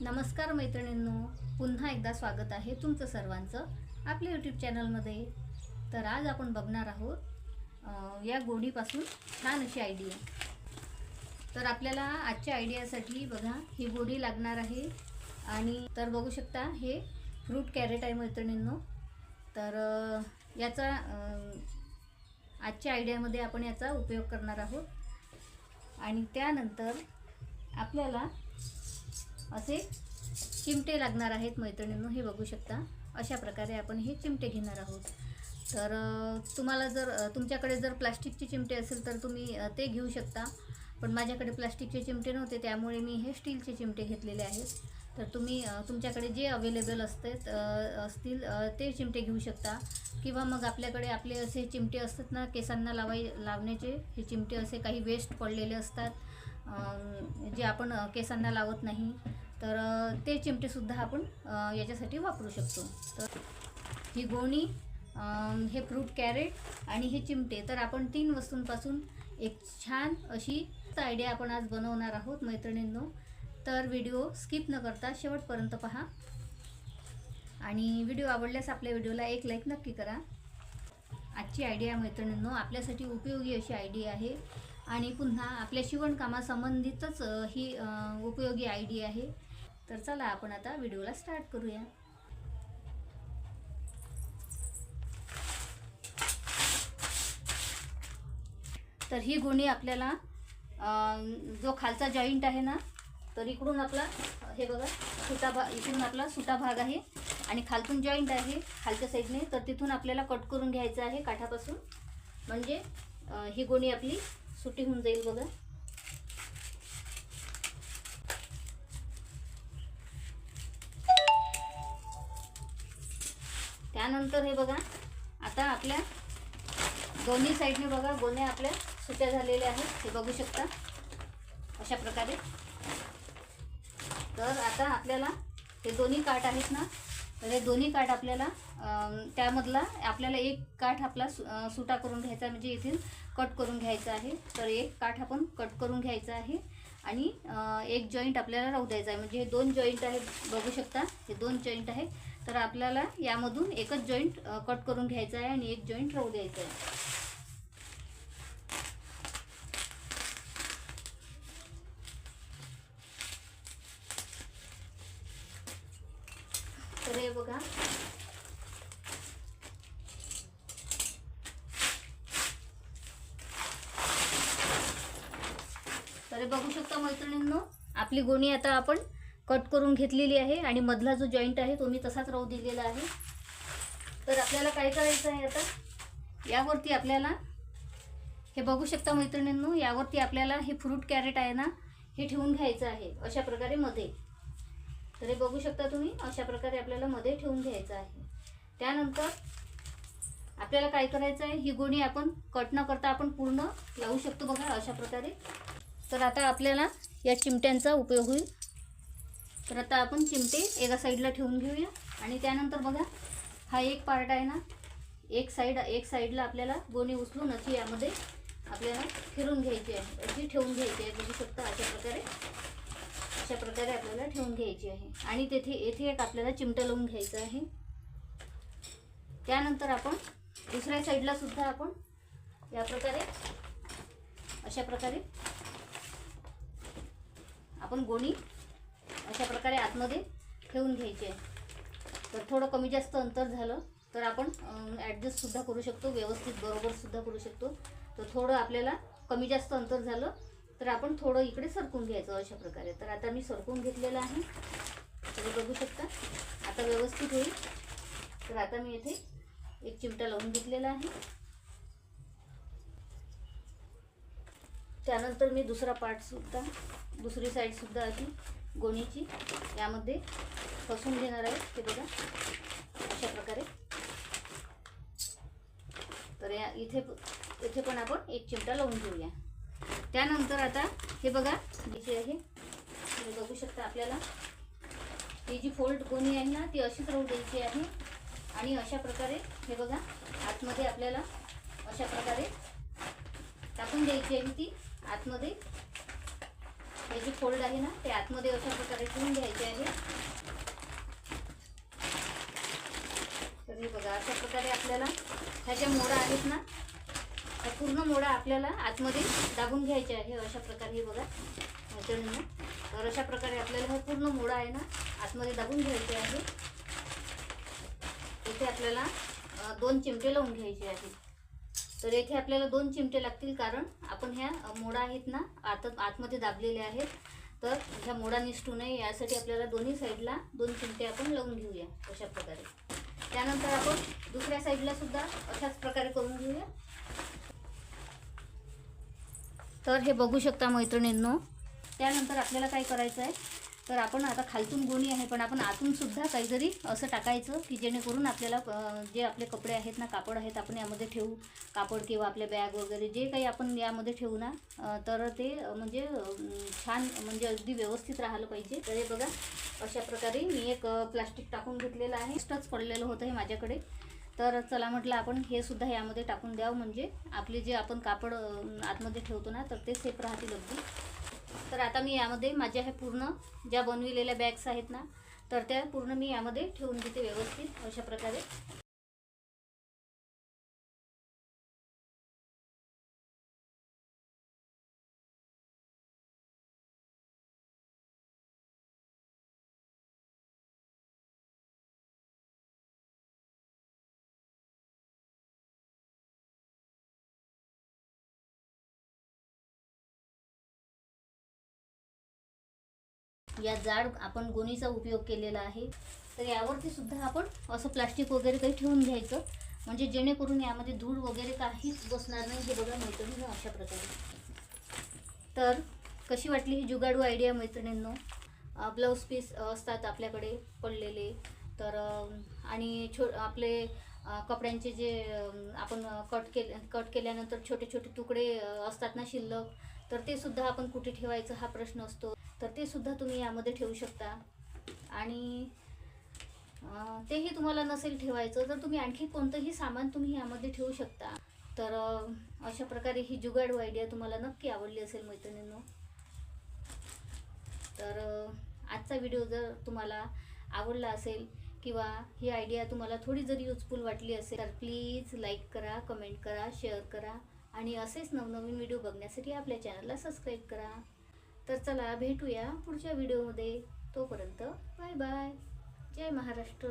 नमस्कार मैत्रिणींनो, पुन्हा एकदा स्वागत आहे तुमचं सर्वांचं आपल्या यूट्यूब चॅनलमध्ये। तर आज आपण बघणार आहोत या गोडीपासून छान अशी आयडिया। तर आपल्याला आजच्या आयडियासाठी बघा ही गोडी लागणार आहे आणि तर बघू शकता हे फ्रूट कॅरेट आहे मैत्रिणींनो। तर याचा आजच्या आयडियामध्ये आपण याचा उपयोग करणार आहोत आणि त्यानंतर आपल्याला असे चिमटे लागणार आहेत मैत्रिणींनो। हे बघू शकता अशा प्रकारे आपण हे चिमटे घेणार आहोत। तर तुम्हाला जर तुमच्याकडे जर प्लास्टिकचे चिमटे असेल तर तुम्ही ते घेऊ शकता, पण माझ्याकडे प्लास्टिकचे चिमटे नव्हते त्यामुळे मी हे स्टीलचे चिमटे घेतलेले आहेत। तर तुम्ही तुमच्याकडे जे अवेलेबल असतील ते चिमटे घेऊ शकता, किंवा मग आपल्याकडे आपले असे चिमटे असतात ना केसांना लावण्याचे, हे चिमटे असे काही वेस्ट पडलेले असतात जे आपण केसांना लावत नाही, तर ते चिमटेसुद्धा आपण याच्यासाठी वापरू शकतो। तर ही गोणी, हे फ्रूट कॅरेट आणि हे चिमटे, तर आपण 3 वस्तूंपासून एक छान अशी आयडिया आपण आज बनवणार आहोत मैत्रिणींनो। तर व्हिडिओ स्किप न करता शेवटपर्यंत पहा आणि व्हिडिओ आवडल्यास आपल्या व्हिडिओला एक लाईक नक्की करा। आजची आयडिया मैत्रिणींनो आपल्यासाठी उपयोगी अशी आयडिया आहे आणि पुन्हा आपल्या शिवणकामासंबंधितच ही उपयोगी आयडिया आहे। तर चला आपण आता व्हिडिओला स्टार्ट करूया। तर ही गोणी आपल्याला जो खालचा जॉईंट आहे ना, तर इकडून आपला हे बघा इकडून आपला सुटा भाग आहे आणि खालतून जॉईंट आहे खालच्या साईडने, तर तिथून आपल्याला कट करून घ्यायचं आहे काठापासून, म्हणजे ही गोणी आपली सुटी होऊन जाईल बघा। त्यानंतर हे बघा आता आपल्या दोन्ही साईडने बघा गोण्या आपल्या सुट्या झालेल्या आहेत, हे बघू शकता अशा प्रकारे। तर आता आपल्याला हे दोन्ही काठ आहेत ना, तर हे दोन्ही काठ आपल्याला त्यामधला आपल्याला एक काठ आपला सुटा करून घ्यायचा, म्हणजे इथे कट करून घ्यायचा आहे। तर एक काठ आपण कट करून घ्यायचा आहे आणि एक जॉईंट आपल्याला राहू द्यायचा आहे, म्हणजे हे 2 जॉईंट आहेत बघू शकता, हे 2 जॉईंट आहे। तर आपल्याला यामधून एकच जॉईंट कट करून घ्यायचा आहे आणि एक जॉईंट राहू द्यायचा आहे। तर हे बघा तर बघू शकता मैत्रिणींनो आपली गोणी आता आपण कट करून घेतलेली आहे आणि मधला जो जॉईंट आहे तो मी तसाच राहू दिलेला आहे। तर आपल्याला काय करायचं आहे, आता यावरती आपल्याला हे बघू शकता मैत्रिणींनो, यावरती आपल्याला हे फ्रूट कॅरेट आहे ना हे ठेवून घ्यायचं आहे अशा प्रकारे मध्ये। तर हे बघू शकता तुम्ही अशा प्रकारे आपल्याला मध्ये ठेवून घ्यायचं आहे। त्यानंतर आपल्याला काय करायचं आहे, ही गोणी आपण कट न करता आपण पूर्ण लावू शकतो बघा अशा प्रकारे। तर आता आपल्याला या चिमट्यांचा उपयोग होईल। तर आता आपण चिमटे एका साईडला ठेवून घेऊया आणि त्यानंतर बघा हा एक पार्ट आहे ना, एक साईडला आपल्याला गोणी उचलून अशी यामध्ये आपल्याला फिरून घ्यायची आहे, अशी ठेवून घ्यायची आहे बघू शकता अशा प्रकारे आपल्याला ठेवून घ्यायची आहे आणि येथे एक आपल्याला चिमटा लावून घ्यायचं आहे। त्यानंतर आपण दुसऱ्या साईडला सुद्धा आपण या प्रकारे अशा प्रकारे आपण गोणी अशा प्रकारे आतमध्ये ठेवून घ्यायची आहे। तर थोडं कमी जास्त अंतर झालं तर आपण ॲडजस्ट सुद्धा करू शकतो, व्यवस्थित बरोबर सुद्धा करू शकतो। तर थोडं आपल्याला कमी जास्त अंतर झालं तर आपण थोडं इकडे सरकून घ्यायचं अशा प्रकारे। तर आता मी सरकून घेतलेलं आहे, तर बघू शकता आता व्यवस्थित होईल। तर आता मी इथे एक चिमटा लावून घेतलेला आहे। त्यानंतर मी दुसरा पार्ट सुद्धा, दुसरी साईड सुद्धा अशी गोणीची यामध्ये फसून घेणार आहे, हे बघा अशा प्रकारे। तर इथे पण आपण एक चिमटा लावून घेऊया। त्यानंतर आता हे बघा जी आहे हे बघू शकता आपल्याला ही जी फोल्ड गोणी आहे ना ती अशीच राहू द्यायची आहे आणि अशा प्रकारे हे बघा आतमध्ये आपल्याला अशा प्रकारे टाकून द्यायची आहे ती आतमध्ये। हे जे फोल्ड आहे ना ते आतमध्ये अशा प्रकारे ठेवून घ्यायचे आहे. तर हे बघा अशा प्रकारे आपल्याला ह्या ज्या मोडा आहेत ना त्या पूर्ण मोडा आपल्याला आतमध्ये दाबून घ्यायचे आहे. अशा प्रकारे हे बघा मैत्रिणींनो, तर अशा प्रकारे आपल्याला हे पूर्ण मोडा आहे ना आतमध्ये दाबून घ्यायचे आहे. इथे आपल्याला 2 चिमटे लावून घ्यायचे आहेत. तर येथे आपल्याला 2 चिमटे लागतील, कारण आपण ह्या मोडा आहेत ना आतमध्ये दाबलेले आहेत. तर ह्या मोडा निसटू नये यासाठी आपल्याला दोन्ही साईडला 2 चिमटे आपण लावून घेऊया अशा प्रकारे. त्यानंतर आपण दुसऱ्या साईडला सुद्धा अशाच प्रकारे करून घेऊया. तर हे बघू शकता मैत्रिणींनो. त्यानंतर आपल्याला काय करायचं आहे, तर आपण आता खालतून गोणी आहे पण आपण आतून सुद्धा काहीतरी असं टाकायचं की जेणेकरून आपल्याला जे आपले कपडे आहेत ना, कापड आहेत, आपण यामध्ये ठेवू. कापड किंवा आपले बॅग वगैरे जे काही आपण यामध्ये ठेवू ना, तर ते म्हणजे छान म्हणजे अगदी व्यवस्थित राहिलं पाहिजे. तर हे बघा अशा प्रकारे मी एक प्लास्टिक टाकून घेतलेलं आहे. एक्स्ट्राच पडलेलं होतं हे माझ्याकडे. तर चला म्हटलं आपण हे सुद्धा यामध्ये टाकून द्यावं, म्हणजे आपले जे आपण कापड आतमध्ये ठेवतो ना तर ते सेफ राहतील अगदी. तर आता मी यामध्ये माझ्या ह्या पूर्ण ज्या बनविलेल्या बॅग्स आहेत ना तर त्या पूर्ण मी यामध्ये ठेवून घेते व्यवस्थित अशा प्रकारे. या जाड आपण गोणीचा उपयोग केलेला आहे. तर यावरती सुद्धा आपण असं प्लास्टिक वगैरे काही ठेवून घ्यायचं, म्हणजे जेणेकरून यामध्ये धूळ वगैरे काहीच बसणार नाही. हे बघा मैत्रिणींनो अशा प्रकारे. तर कशी वाटली ही जुगाडू आयडिया मैत्रिणींनो? ब्लाऊज पीस असतात आपल्याकडे पडलेले, तर आणि आपले कपड्यांचे जे आपण कट केल्यानंतर छोटे छोटे तुकडे असतात ना शिल्लक, तर ते सुद्धा आपण कुठे ठेवायचं हा प्रश्न असतो. तर ते सुद्धा तुम्ही यामध्ये ठेवू शकता. आणि तेही तुम्हाला नसेल ठेवायचं तर तुम्ही आणखी कोणतंही सामान तुम्ही यामध्ये ठेवू शकता. तर अशा प्रकारे ही जुगाडू आयडिया तुम्हाला नक्की आवडली असेल मैत्रिणींनो. तर आजचा व्हिडिओ जर तुम्हाला आवडला असेल किंवा ही आयडिया तुम्हाला थोडी जरी युजफुल वाटली असेल तर प्लीज लाईक करा, कमेंट करा, शेअर करा आणि असेच नवनवीन व्हिडिओ बघण्यासाठी आपल्या चॅनलला सबस्क्राईब करा. तर चला भेटूया पुढच्या व्हिडिओमध्ये. तोपर्यंत बाय बाय. जय महाराष्ट्र.